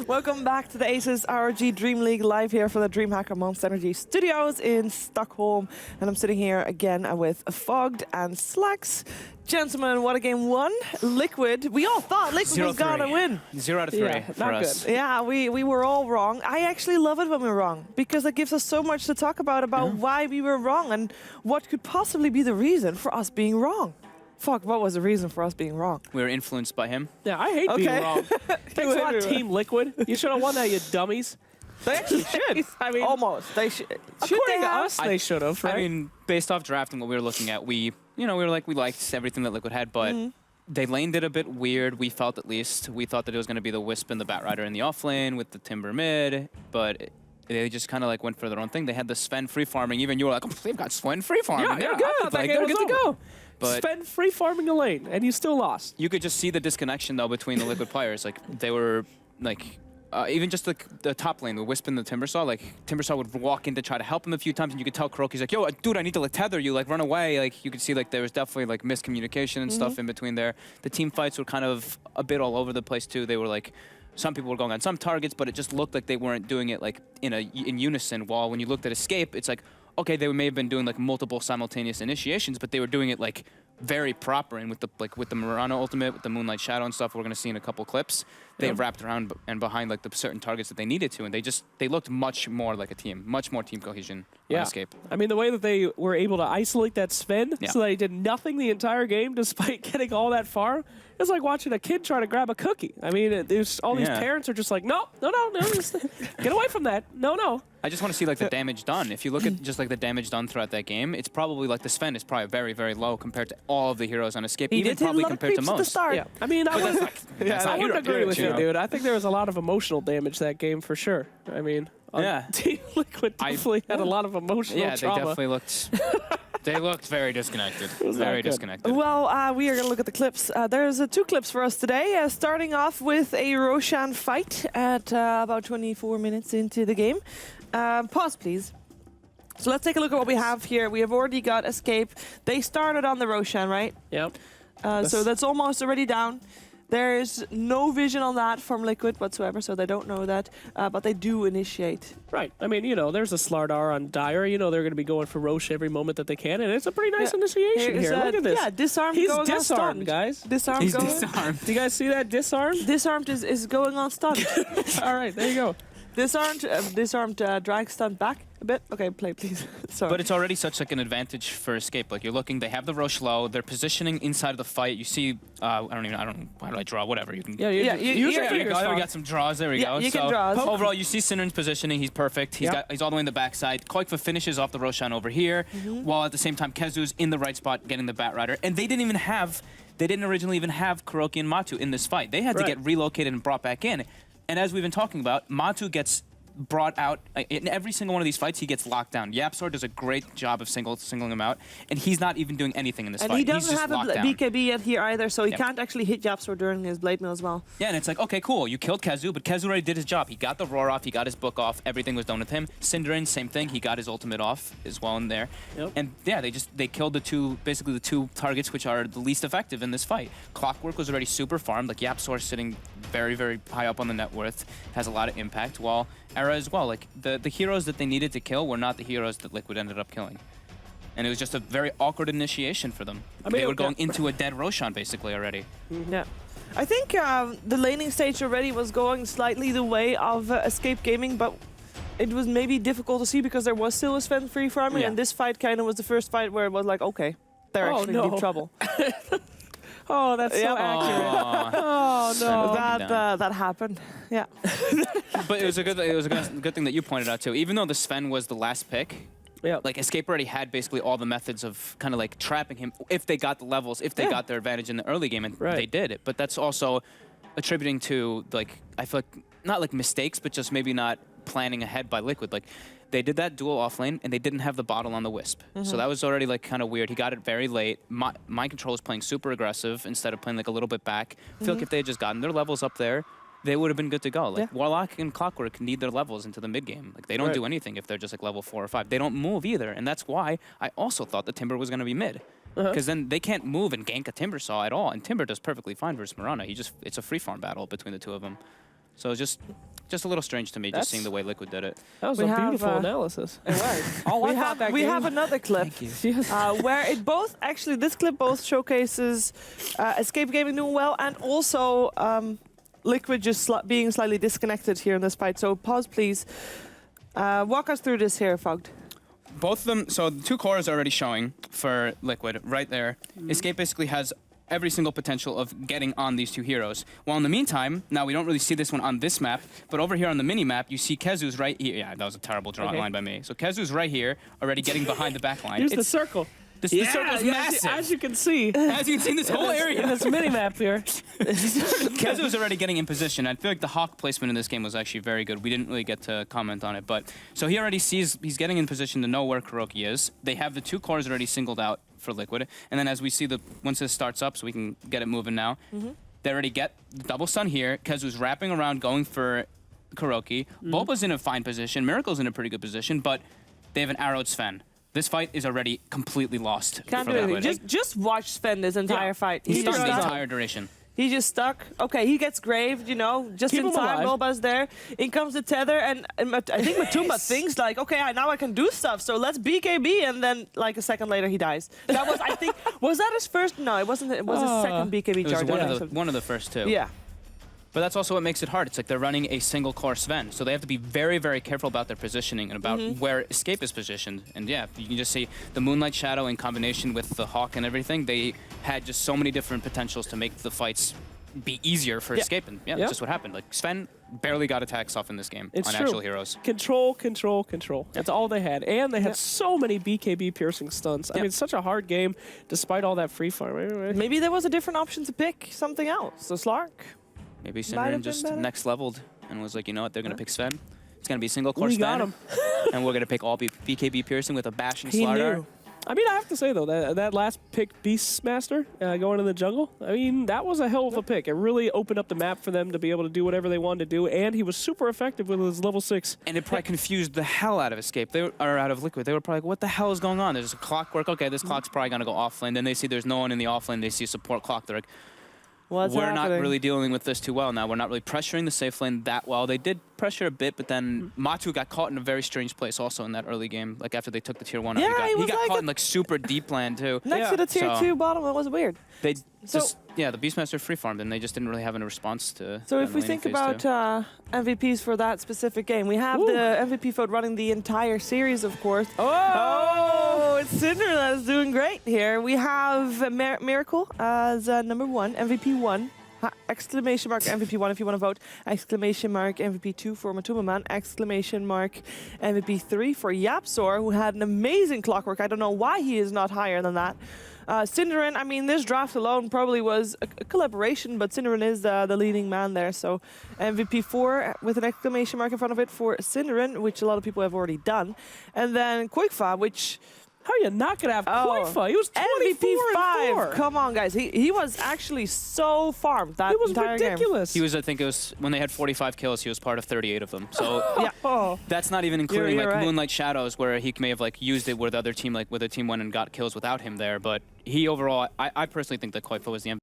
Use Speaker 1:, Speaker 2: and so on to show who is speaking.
Speaker 1: Welcome back to the ASUS ROG Dream League live here for the DreamHack Monster Energy Studios in Stockholm. And I'm sitting here again with Fogged and Slacks. Gentlemen, what a game one. Liquid, we all thought Liquid was going to win.
Speaker 2: 0 out of 3 for us.
Speaker 1: Good. Yeah, we were all wrong. I actually love it when we're wrong because it gives us so much to talk about why we were wrong and what could possibly be the reason for us being wrong. Fuck, what was the reason for us being wrong?
Speaker 2: We were influenced by him.
Speaker 3: Yeah, I hate being wrong. Thanks a lot, Team Liquid. You should have won that, you dummies.
Speaker 1: They actually should.
Speaker 3: I mean,
Speaker 1: almost. They should.
Speaker 3: According to us, they should have, right?
Speaker 2: I mean, based off draft and what we were looking at, we liked everything that Liquid had, but they laned it a bit weird. We felt, at least, we thought that it was going to be the Wisp and the Batrider in the off lane with the Timber mid, but they just kind of like went for their own thing. They had the Sven free farming. Even you were like, oh, they've got Sven free farming.
Speaker 3: Yeah, they're good. Like, they're good to go.
Speaker 2: But
Speaker 3: Sven free farming a lane, and you still lost.
Speaker 2: You could just see the disconnection though between the Liquid players. Like they were like. Even just the top lane, the Wisp and the Timbersaw, like Timbersaw would walk in to try to help him a few times, and you could tell Kuroky's like, "Yo, dude, I need to like tether you, like run away." Like you could see like there was definitely like miscommunication and stuff in between there. The team fights were kind of a bit all over the place too. They were like, some people were going on some targets, but it just looked like they weren't doing it like in unison. While when you looked at Escape, it's like, okay, they may have been doing like multiple simultaneous initiations, but they were doing it like very proper, and with the Murano ultimate, with the Moonlight Shadow and stuff, we're gonna see in a couple clips. They wrapped around and behind like the certain targets that they needed to, and they looked much more like a team, much more team cohesion on Escape.
Speaker 3: I mean, the way that they were able to isolate that Sven, so they did nothing the entire game despite getting all that far. It's like watching a kid try to grab a cookie. I mean, there's all these parents are just like, no, just get away from that. No.
Speaker 2: I just want to see like the damage done. If you look at just like the damage done throughout that game, it's probably like the Sven is probably very, very low compared to all of the heroes on Escape, even probably compared to most.
Speaker 1: At the start.
Speaker 3: Yeah, I mean, I wouldn't agree with you, dude. I think there was a lot of emotional damage that game for sure. I mean, Team Liquid definitely had a lot of emotional trauma.
Speaker 2: They definitely looked. They looked very disconnected. Very disconnected.
Speaker 1: Well, we are going to look at the clips. There's 2 clips for us today, starting off with a Roshan fight at about 24 minutes into the game. Pause, please. So let's take a look at what we have here. We have already got Escape. They started on the Roshan, right?
Speaker 3: Yep.
Speaker 1: So that's almost already down. There's no vision on that from Liquid whatsoever, so they don't know that, but they do initiate.
Speaker 3: Right. I mean, there's a Slardar on Dire. They're going to be going for Roche every moment that they can, and it's a pretty nice initiation here. Look at this.
Speaker 1: Yeah, disarmed.
Speaker 3: He's
Speaker 1: going
Speaker 3: disarmed, guys.
Speaker 1: Disarmed.
Speaker 2: He's
Speaker 1: going.
Speaker 2: disarmed.
Speaker 3: Do you guys see that? Disarmed?
Speaker 1: Disarmed is going on stun.
Speaker 3: All right, there you go.
Speaker 1: Disarmed drag stun back a bit. Okay, play please. Sorry.
Speaker 2: But it's already such like an advantage for Escape. Like you're looking, they have the Roche low. They're positioning inside of the fight. You see, I don't know. How do I draw? Whatever. You can.
Speaker 3: Yeah.
Speaker 2: We got some draws. There we go.
Speaker 1: You can draw.
Speaker 2: Overall, you see Synnern's positioning. He's perfect. He's all the way in the backside. Koikva finishes off the Roshan over here, while at the same time Kezu's in the right spot getting the Batrider. And they didn't originally even have Kuroky and Matu in this fight. They had to get relocated and brought back in. And as we've been talking about, Matu gets brought out in every single one of these fights. He gets locked down. YapzOr does a great job of singling him out, and he's not even doing anything in this fight.
Speaker 1: And he doesn't have a
Speaker 2: BKB
Speaker 1: BKB yet here either, so he can't actually hit YapzOr during his Blade Mill as well.
Speaker 2: Yeah, and it's like, okay, cool, you killed Kezu, but Kezu already did his job. He got the roar off, he got his book off, everything was done with him. Synderen, same thing, he got his ultimate off as well in there. And yeah, they killed basically the two targets which are the least effective in this fight. Clockwork was already super farmed, like YapzOr sitting very, very high up on the net worth, has a lot of impact, while Era as well. Like the heroes that they needed to kill were not the heroes that Liquid ended up killing. And it was just a very awkward initiation for them. I mean, they were going into a dead Roshan basically already.
Speaker 1: Yeah. I think the laning stage already was going slightly the way of Escape Gaming, but it was maybe difficult to see because there was still a Sven free farming, and this fight kind of was the first fight where it was like, okay, they're actually in deep trouble.
Speaker 3: Oh, that's so accurate. Oh no,
Speaker 1: that happened. Yeah.
Speaker 2: But it was a good thing that you pointed out too. Even though the Sven was the last pick, like Escape already had basically all the methods of kind of like trapping him if they got the levels, if they got their advantage in the early game, and they did it. But that's also attributing to, like, I feel like not like mistakes, but just maybe not planning ahead by Liquid. Like they did that duel offlane and they didn't have the bottle on the Wisp. So that was already like kind of weird. He got it very late. Mind Control was playing super aggressive instead of playing like a little bit back. I feel like if they had just gotten their levels up there, they would have been good to go. Like Warlock and Clockwork need their levels into the mid game. Like they don't do anything if they're just like level 4 or 5. They don't move either, and that's why I also thought the Timber was going to be mid. Because then they can't move and gank a Timbersaw at all, and Timber does perfectly fine versus Mirana. It's a free farm battle between the two of them. So just just a little strange to me, just seeing the way Liquid did it.
Speaker 3: That was a beautiful analysis.
Speaker 1: It was. We have another clip where it both, actually, this clip both showcases Escape Gaming doing well and also Liquid just being slightly disconnected here in this fight. So pause, please. Walk us through this here, Fogged.
Speaker 2: Both of them, so the 2 cores are already showing for Liquid right there. Escape basically has every single potential of getting on these 2 heroes. While in the meantime, now we don't really see this one on this map, but over here on the mini-map, you see Kezu's right here. Yeah, that was a terrible draw line by me. So Kezu's right here, already getting behind the back line.
Speaker 3: Here's the circle.
Speaker 2: The circle's massive.
Speaker 3: As you can see.
Speaker 2: As you can see in this whole area.
Speaker 3: In this mini-map here.
Speaker 2: Kezu's already getting in position. I feel like the Hawk placement in this game was actually very good. We didn't really get to comment on it, but so he already sees, he's getting in position to know where KuroKy is. They have the 2 cores already singled out for Liquid, and then as we see once this starts up, so we can get it moving now, they already get the double stun here. Kezu's wrapping around, going for KuroKy. Boba's in a fine position. Miracle's in a pretty good position, but they have an arrowed Sven. This fight is already completely lost.
Speaker 1: Can't do anything. Just watch Sven this entire fight.
Speaker 2: He's stuck the entire duration.
Speaker 1: He's just stuck. Okay, he gets graved, you know, just in time. Boba's there. In comes the tether, and I think Matumba thinks like, okay, now I can do stuff, so let's BKB, and then like a second later he dies. That was, I think, was that his first? No, it wasn't. It was his second BKB charge.
Speaker 2: It was one of the first 2.
Speaker 1: Yeah.
Speaker 2: But that's also what makes it hard. It's like they're running a single core Sven, so they have to be very, very careful about their positioning and about where Escape is positioned. And yeah, you can just see the Moonlight Shadow in combination with the Hawk and everything. They had just so many different potentials to make the fights be easier for Escape. And yeah, that's just what happened. Like Sven barely got attacks off in this game on actual heroes.
Speaker 3: Control, control, control. That's all they had. And they had so many BKB piercing stunts. I mean, it's such a hard game despite all that free farm.
Speaker 1: Maybe there was a different option to pick something else. So Slark.
Speaker 2: Maybe Synderen just next leveled and was like, you know what, they're going to pick Sven. It's going to be single core Sven. And we're going to pick all BKB piercing with a bashing Slardar.
Speaker 3: I mean, I have to say, though, that last pick, Beastmaster, going in the jungle, I mean, that was a hell of a pick. It really opened up the map for them to be able to do whatever they wanted to do, and he was super effective with his level 6.
Speaker 2: And it probably confused the hell out of Escape, or out of Liquid. They were probably like, what the hell is going on? There's a clockwork. Okay, this clock's probably going to go offlane. Then they see there's no one in the offlane. They see a support clock. They're like, we're not really dealing with this too well now. We're not really pressuring the safe lane that well. They did pressure a bit, but then Matu got caught in a very strange place also in that early game. Like after they took the tier 1 out, he got caught in like super deep land too.
Speaker 1: Next to the tier 2 bottom, it was weird.
Speaker 2: They just, the Beastmaster free farmed and they just didn't really have a response to.
Speaker 1: So if we think about MVPs for that specific game, we have the MVP vote running the entire series, of course. Oh, it's Synderen that's doing great here. We have Miracle as number 1, MVP 1. Exclamation mark MVP 1 if you want to vote. Exclamation mark MVP 2 for Matumaman. Exclamation mark MVP 3 for Yapzor, who had an amazing clockwork. I don't know why he is not higher than that. Synderen, I mean, this draft alone probably was a collaboration, but Synderen is the leading man there. So MVP 4 with an exclamation mark in front of it for Synderen, which a lot of people have already done. And then Quickfa, which...
Speaker 3: How are you not going to have Quickfa? He was 24
Speaker 1: MVP 5.
Speaker 3: And 4.
Speaker 1: Come on, guys. He was actually so farmed that entire game.
Speaker 3: It was ridiculous.
Speaker 2: He was, I think it was, when they had 45 kills, he was part of 38 of them. So that's not even including Moonlight Shadows, where he may have like used it where the other team, like where the team went and got kills without him there. But he overall, I personally think that Quickfa was the MVP.